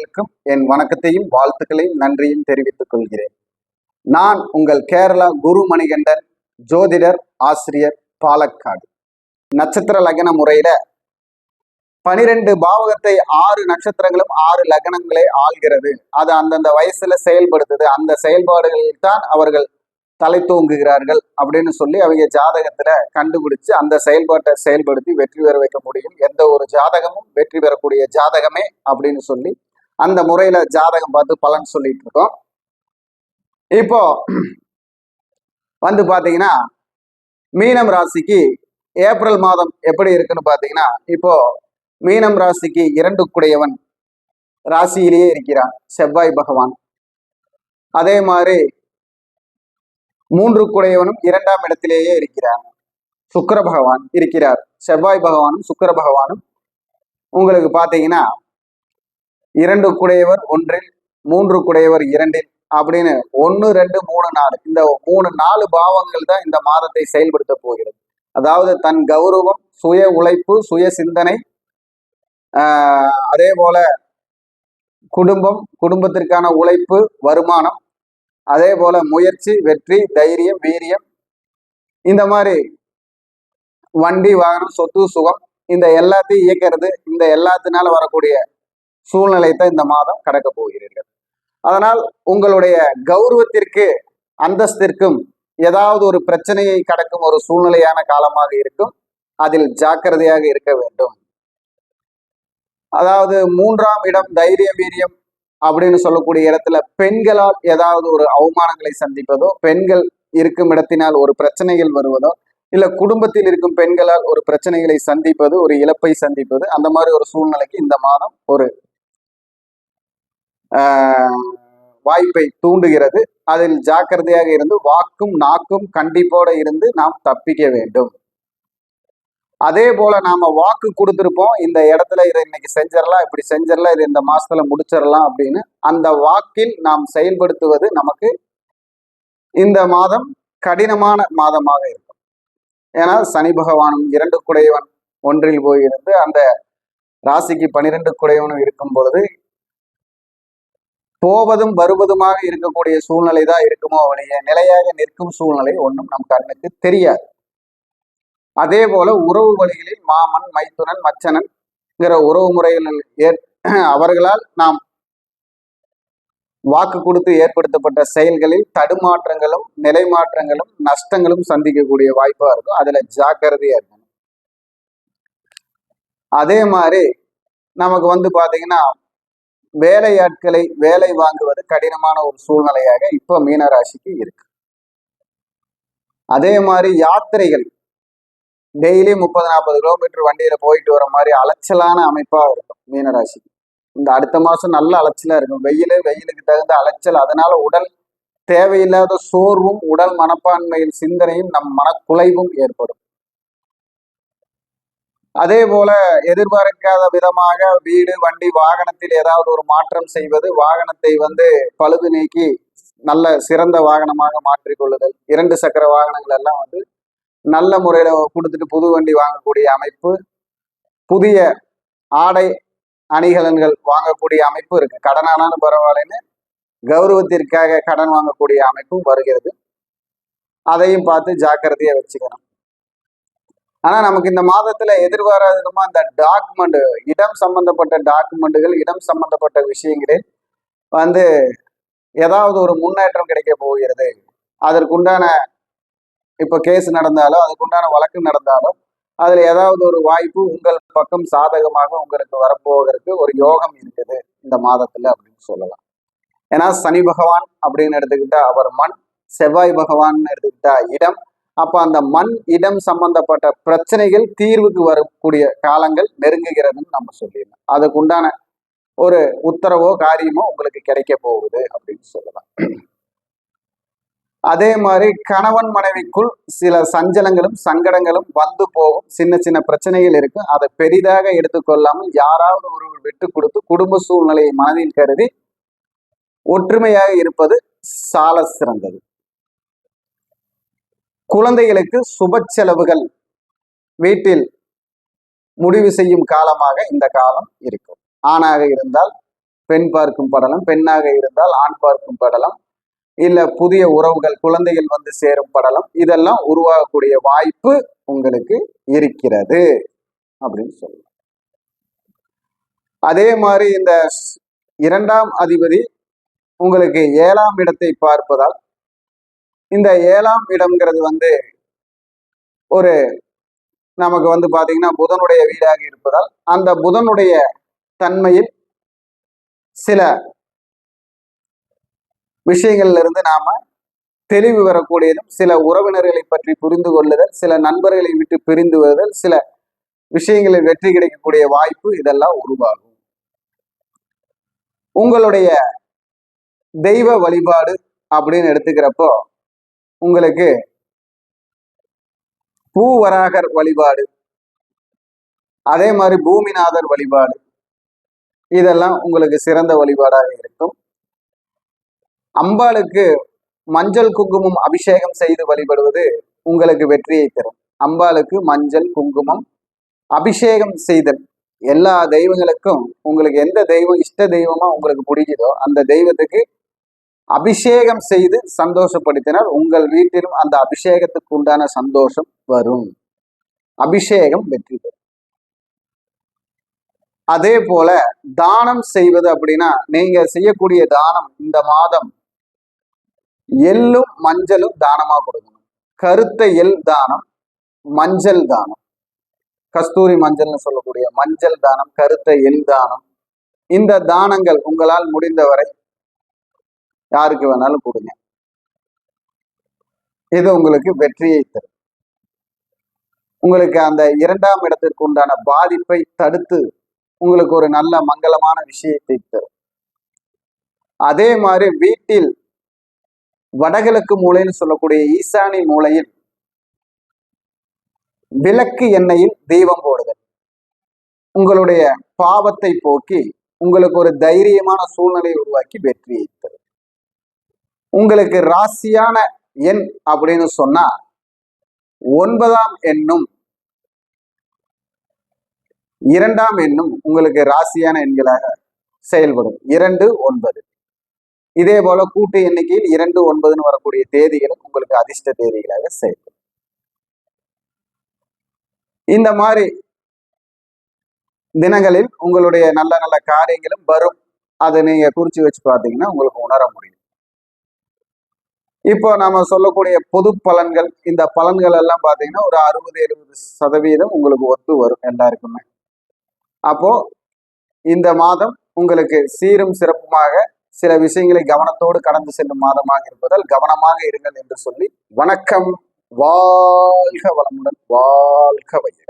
அனைவருக்கும் என் வணக்கத்தையும் வாழ்த்துக்களையும் நன்றியும் தெரிவித்துக் கொள்கிறேன். நான் உங்கள் கேரளா குரு மணிகண்டன், ஜோதிடர், ஆசிரியர், பாலக்காடு. நட்சத்திர லக்ன முறையில 12 பாவகத்தை 6 நட்சத்திரங்களும் 6 லக்னங்களே ஆள்கிறது. அது அந்தந்த வயசுல செயல்படுத்துது. அந்த செயல்பாடுகளில் தான் அவர்கள் தலை தூங்குகிறார்கள் அப்படின்னு சொல்லி அவங்க ஜாதகத்துல கண்டுபிடிச்சு அந்த செயல்பாட்டை செயல்படுத்தி வெற்றி பெற வைக்க முடியும். எந்த ஒரு ஜாதகமும் வெற்றி பெறக்கூடிய ஜாதகமே அப்படின்னு சொல்லி அந்த முறையில ஜாதகம் பார்த்து பலன் சொல்லிட்டு இருக்கோம். இப்போ வந்து பாத்தீங்கன்னா மீனம் ராசிக்கு ஏப்ரல் மாதம் எப்படி இருக்குன்னு பாத்தீங்கன்னா, இப்போ மீனம் ராசிக்கு 2 குடையவன் ராசியிலேயே இருக்கிறான் செவ்வாய் பகவான். அதே மாதிரி 3 குடையவனும் 2ஆம் இடத்திலேயே இருக்கிறார் சுக்கிர பகவான் இருக்கிறார். செவ்வாய் பகவானும் சுக்கிர பகவானும் உங்களுக்கு பாத்தீங்கன்னா 2 குடையவர் 1ல் 3 குடையவர் 2ல் அப்படின்னு 1, 2, 3, 4 இந்த 3-4 பாவங்கள் தான் இந்த மாதத்தை செயல்படுத்த போகிறது. அதாவது தன் கௌரவம், சுய உழைப்பு, சுய சிந்தனை, அதே போல குடும்பம், குடும்பத்திற்கான உழைப்பு, வருமானம், அதே போல முயற்சி, வெற்றி, தைரியம், வீரியம், இந்த மாதிரி வண்டி, வாகனம், சொத்து, சுகம், இந்த எல்லாத்தையும் இயக்கிறது, இந்த எல்லாத்தினால வரக்கூடிய சூழ்நிலை தான் இந்த மாதம் கடக்க போகிறீர்கள். அதனால் உங்களுடைய கௌரவத்திற்கு, அந்தஸ்திற்கும் ஏதாவது ஒரு பிரச்சனையை கடக்கும் ஒரு சூழ்நிலையான காலமாக இருக்கும். அதில் ஜாக்கிரதையாக இருக்க வேண்டும். அதாவது 3ஆம் இடம் தைரியம், வீரியம் அப்படின்னு சொல்லக்கூடிய இடத்துல பெண்களால் ஏதாவது ஒரு அவமானங்களை சந்திப்பதோ, பெண்கள் இருக்கும் இடத்தினால் ஒரு பிரச்சனைகள் வருவதோ, இல்ல குடும்பத்தில் இருக்கும் பெண்களால் ஒரு பிரச்சனைகளை சந்திப்பது, ஒரு இழப்பை சந்திப்பது, அந்த மாதிரி ஒரு சூழ்நிலைக்கு இந்த மாதம் ஒரு வாய்ப்பை தூண்டுகிறது. அதில் ஜாக்கிரதையாக இருந்து வாக்கும் நாக்கும் கண்டிப்போட இருந்து நாம் தப்பிக்க வேண்டும். அதே போல நாம வாக்கு கொடுத்திருப்போம், இந்த இடத்துல இதை இன்னைக்கு செஞ்சிடலாம், இப்படி செஞ்சிடலாம், இது இந்த மாசத்துல முடிச்சிடலாம் அப்படின்னு. அந்த வாக்கில் நாம் செயல்படுத்துவது நமக்கு இந்த மாதம் கடினமான மாதமாக இருக்கும். ஏன்னா சனி பகவானும் 2 குடையவன் 1ல் போயிருந்து அந்த ராசிக்கு 12 குடையவனும் இருக்கும் பொழுது போவதும் வருவதுமாக இருக்கக்கூடிய சூழ்நிலை தான் இருக்குமோ அவளைய நிலையாக நிற்கும் சூழ்நிலை ஒன்றும் நம் கண்ணுக்கு தெரியாது. அதே போல உறவு வழிகளில் மாமன், மைத்துனன், மச்சனன்கிற உறவு முறைகளில் அவர்களால் நாம் வாக்கு கொடுத்து ஏற்படுத்தப்பட்ட செயல்களில் தடுமாற்றங்களும், நிலை மாற்றங்களும், நஷ்டங்களும் சந்திக்கக்கூடிய வாய்ப்பா இருக்கும். அதுல ஜாக்கிரதையா இருக்கணும். அதே மாதிரி நமக்கு வந்து பாத்தீங்கன்னா வேலையாட்களை வேலை வாங்குவது கடினமான ஒரு சூழ்நிலையாக இப்ப மீனராசிக்கு இருக்கு. அதே மாதிரி யாத்திரைகள் டெய்லி 30-40 கிலோமீட்டர் வண்டியில போயிட்டு வர மாதிரி அலைச்சலான அமைப்பா இருக்கும் மீனராசிக்கு. இந்த அடுத்த மாசம் நல்ல அலைச்சலா இருக்கும். வெயிலுக்கு தகுந்த அலைச்சல். அதனால உடல் தேவையில்லாத சோர்வும், உடல் மனப்பான்மையில் சிந்தனையும், நம் மனக்குலைவும் ஏற்படும். அதே போல எதிர்பார்க்காத விதமாக வீடு, வண்டி, வாகனத்தில் ஏதாவது ஒரு மாற்றம் செய்வது, வாகனத்தை பழுது நீக்கி நல்ல சிறந்த வாகனமாக மாற்றிக்கொள்ளுதல், 2 சக்கர வாகனங்கள் எல்லாம் நல்ல முறையில கொடுத்துட்டு புது வண்டி வாங்கக்கூடிய அமைப்பு, புதிய ஆடை அணிகலன்கள் வாங்கக்கூடிய அமைப்பு இருக்கு. கடனானாலும் பரவாயில்லைன்னு கௌரவத்திற்காக கடன் வாங்கக்கூடிய அமைப்பும் வருகிறது. அதையும் பார்த்து ஜாக்கிரதையா வச்சுக்கணும். ஆனா நமக்கு இந்த மாதத்துல எதிர்பாராதமா அந்த டாக்குமெண்ட், இடம் சம்பந்தப்பட்ட டாக்குமெண்ட்டுகள், இடம் சம்பந்தப்பட்ட விஷயங்களில் ஏதாவது ஒரு முன்னேற்றம் கிடைக்க போகிறது. அதற்குண்டான இப்ப கேஸ் நடந்தாலோ, அதுக்குண்டான வழக்கு நடந்தாலோ, அதுல ஏதாவது ஒரு வாய்ப்பு உங்கள் பக்கம் சாதகமாக உங்களுக்கு வரப்போவதற்கு ஒரு யோகம் இருக்குது இந்த மாதத்துல அப்படின்னு சொல்லலாம். ஏன்னா சனி பகவான் அப்படின்னு எடுத்துக்கிட்டா அவர் மண், செவ்வாய் பகவான் எடுத்துக்கிட்டா இடம். அப்ப அந்த மண், இடம் சம்பந்தப்பட்ட பிரச்சனைகள் தீர்வுக்கு வரக்கூடிய காலங்கள் நெருங்குகிறதுன்னு நம்ம சொல்லிடலாம். அதுக்குண்டான ஒரு உத்தரவோ காரியமோ உங்களுக்கு கிடைக்க போகுது அப்படின்னு சொல்லலாம். அதே மாதிரி கணவன் மனைவிக்குள் சில சஞ்சலங்களும் சங்கடங்களும் வந்து போகும். சின்ன சின்ன பிரச்சனைகள் இருக்கு. அதை பெரிதாக எடுத்துக்கொள்ளாமல் யாராவது ஒருவர் விட்டு கொடுத்து குடும்ப சூழ்நிலையை மனதில் கருதி ஒற்றுமையாக இருப்பது சால சிறந்தது. குழந்தைகளுக்கு சுப செலவுகள் வீட்டில் முடிவு செய்யும் காலமாக இந்த காலம் இருக்கும். ஆணாக இருந்தால் பெண் பார்க்கும் படலம், பெண்ணாக இருந்தால் ஆண் பார்க்கும் படலம், இல்ல புதிய உறவுகள், குழந்தைகள் வந்து சேரும் படலம், இதெல்லாம் உருவாகக்கூடிய வாய்ப்பு உங்களுக்கு இருக்கிறது அப்படின்னு சொல்லலாம். அதே மாதிரி இந்த 2ஆம் அதிபதி உங்களுக்கு 7ஆம் இடத்தை பார்ப்பதால், இந்த 7ஆம் இடம்ங்கிறது வந்து ஒரு நமக்கு வந்து பாத்தீங்கன்னா புதனுடைய வீடாக இருப்பதால், அந்த புதனுடைய தன்மையில் சில விஷயங்கள்ல இருந்து நாம தெளிவு வரக்கூடியதும், சில உறவினர்களை பற்றி புரிந்து கொள்ளுதல், சில நண்பர்களை விட்டு பிரிந்து வருதல், சில விஷயங்களில் வெற்றி கிடைக்கக்கூடிய வாய்ப்பு இதெல்லாம் உருவாகும். உங்களுடைய தெய்வ வழிபாடு அப்படின்னு எடுத்துக்கிறப்போ உங்களுக்கு பூவராகர் வழிபாடு, அதே மாதிரி பூமிநாதர் வழிபாடு, இதெல்லாம் உங்களுக்கு சிறந்த வழிபாடாக இருக்கும். அம்பாளுக்கு மஞ்சள் குங்குமம் அபிஷேகம் செய்து வழிபடுவது உங்களுக்கு வெற்றியை தரும். அம்பாளுக்கு மஞ்சள் குங்குமம் அபிஷேகம் செய்தல், எல்லா தெய்வங்களுக்கும் உங்களுக்கு எந்த தெய்வம் இஷ்ட தெய்வமா உங்களுக்கு பிடிக்குதோ அந்த தெய்வத்துக்கு அபிஷேகம் செய்து சந்தோஷப்படுத்தினால் உங்கள் வீட்டிலும் அந்த அபிஷேகத்துக்கு உண்டான சந்தோஷம் வரும். அபிஷேகம் வெற்றி பெறும். அதே போல தானம் செய்வது அப்படின்னா, நீங்க செய்யக்கூடிய தானம் இந்த மாதம் எள்ளும் மஞ்சளும் தானமா கொடுக்கணும். கருத்த எள் தானம், மஞ்சள் தானம், கஸ்தூரி மஞ்சள்னு சொல்லக்கூடிய மஞ்சள் தானம், கருத்த எள் தானம், இந்த தானங்கள் உங்களால் முடிந்தவரை யாருக்கு வேணாலும் கொடுங்க. இது உங்களுக்கு வெற்றியை தரும். உங்களுக்கு அந்த 2ஆம் இடத்திற்கு உண்டான பாதிப்பை தடுத்து உங்களுக்கு ஒரு நல்ல மங்களமான விஷயத்தை தரும். அதே மாதிரி வீட்டில் வடகிழக்கு மூலைன்னு சொல்லக்கூடிய ஈசானி மூலையில் விளக்கு எண்ணெயில் தீபம் போடுதல் உங்களுடைய பாவத்தை போக்கி உங்களுக்கு ஒரு தைரியமான சூழ்நிலை உருவாக்கி வெற்றியை தரும். உங்களுக்கு ராசியான எண் அப்படின்னு சொன்னா 9ஆம் எண்ணும் 2ஆம் எண்ணும் உங்களுக்கு ராசியான எண்களாக செயல்படும். 2, 9. இதே போல கூட்டு எண்ணிக்கையில் 2, 9 வரக்கூடிய தேதிகளும் உங்களுக்கு அதிர்ஷ்ட தேதிகளாக செயல்படும். இந்த மாதிரி தினங்களில் உங்களுடைய நல்ல நல்ல காரியங்களும் வரும். அதை நீங்க குறிச்சு வச்சு பார்த்தீங்கன்னா உங்களுக்கு உணர முடியும். இப்போ நாம சொல்லக்கூடிய பொது பலன்கள், இந்த பலன்கள் எல்லாம் பார்த்தீங்கன்னா ஒரு 60-70% உங்களுக்கு ஒத்து வரும் எல்லாருக்குமே. அப்போ இந்த மாதம் உங்களுக்கு சீரும் சிறப்புமாக சில விஷயங்களை கவனத்தோடு கடந்து செல்லும் மாதமாக இருப்பதால் கவனமாக இருங்கள் என்று சொல்லி வணக்கம். வாழ்க வளமுடன், வாழ்க வையகம்.